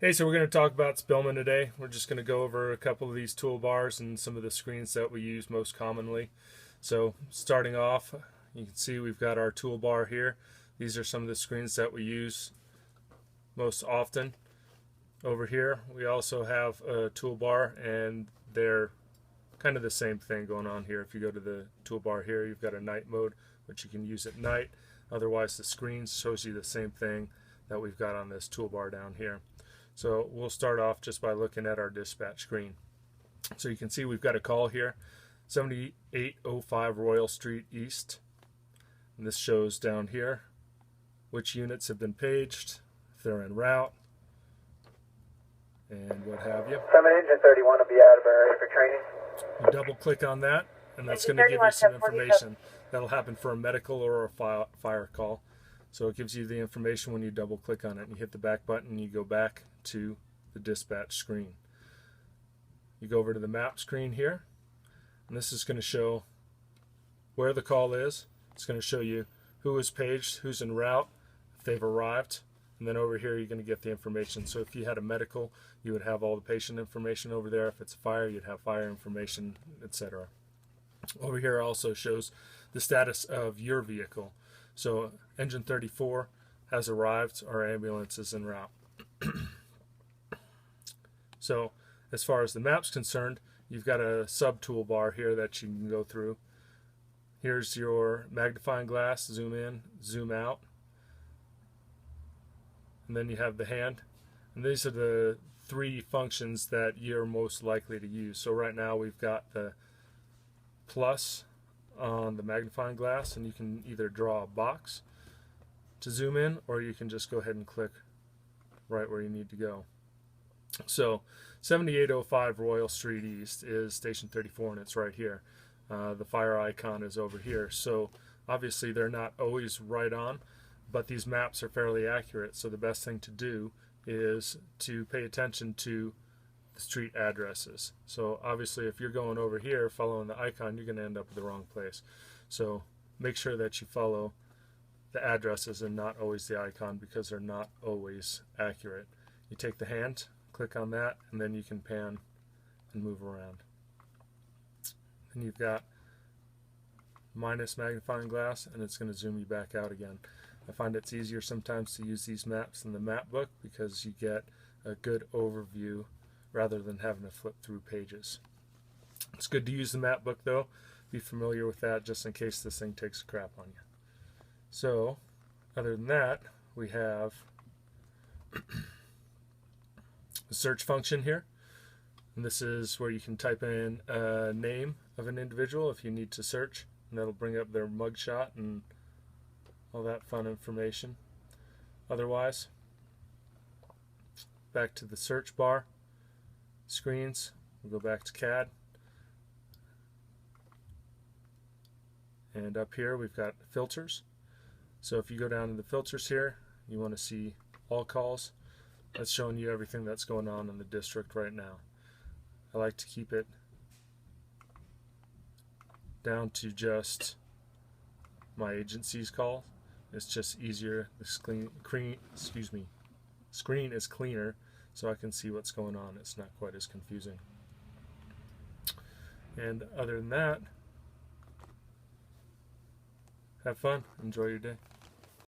Hey, so we're going to talk about Spillman today. We're just going to go over a couple of these toolbars and some of the screens that we use most commonly. So starting off, you can see we've got our toolbar here. These are some of the screens that we use most often. Over here, we also have a toolbar, and they're kind of the same thing going on here. If you go to the toolbar here, you've got a night mode, which you can use at night. Otherwise, the screen shows you the same thing that we've got on this toolbar down here. So we'll start off just by looking at our dispatch screen. So you can see we've got a call here, 7805 Royal Street East. And this shows down here which units have been paged, if they're en route, and what have you. 7 Engine 31 will be out of our area for training. You double click on that, and that's going to give you some information. That'll happen for a medical or a fire call. So it gives you the information when you double click on it. You hit the back button, you go back to the dispatch screen. You go over to the map screen here, and this is going to show where the call is. It's going to show you who is paged, who's en route, if they've arrived, and then over here you're going to get the information. So if you had a medical, you would have all the patient information over there. If it's a fire, you'd have fire information, etc. Over here also shows the status of your vehicle. So engine 34 has arrived, our ambulance is en route. So as far as the map's concerned, you've got a sub toolbar here that you can go through. Here's your magnifying glass, zoom in, zoom out. And then you have the hand. And these are the three functions that you're most likely to use. So right now we've got the plus on the magnifying glass, and you can either draw a box to zoom in, or you can just go ahead and click right where you need to go. So 7805 Royal Street East is station 34, and it's right here. The fire icon is over here. So obviously they're not always right on, but these maps are fairly accurate. So the best thing to do is to pay attention to the street addresses. So obviously if you're going over here following the icon, you're going to end up at the wrong place. So make sure that you follow the addresses and not always the icon, because they're not always accurate. You take the hand, click on that, and then you can pan and move around. And you've got minus magnifying glass, and it's going to zoom you back out again. I find it's easier sometimes to use these maps in the map book because you get a good overview rather than having to flip through pages. It's good to use the map book though. Be familiar with that just in case this thing takes a crap on you. So other than that, we have the search function here. And this is where you can type in a name of an individual if you need to search, and that'll bring up their mugshot and all that fun information. Otherwise, back to the search bar. Screens, we'll go back to CAD, and up here we've got filters. So if you go down to the filters here, you want to see all calls. That's showing you everything that's going on in the district right now. I like to keep it down to just my agency's call. It's just easier. The screen is cleaner, so I can see what's going on. It's not quite as confusing. And other than that, have fun. Enjoy your day.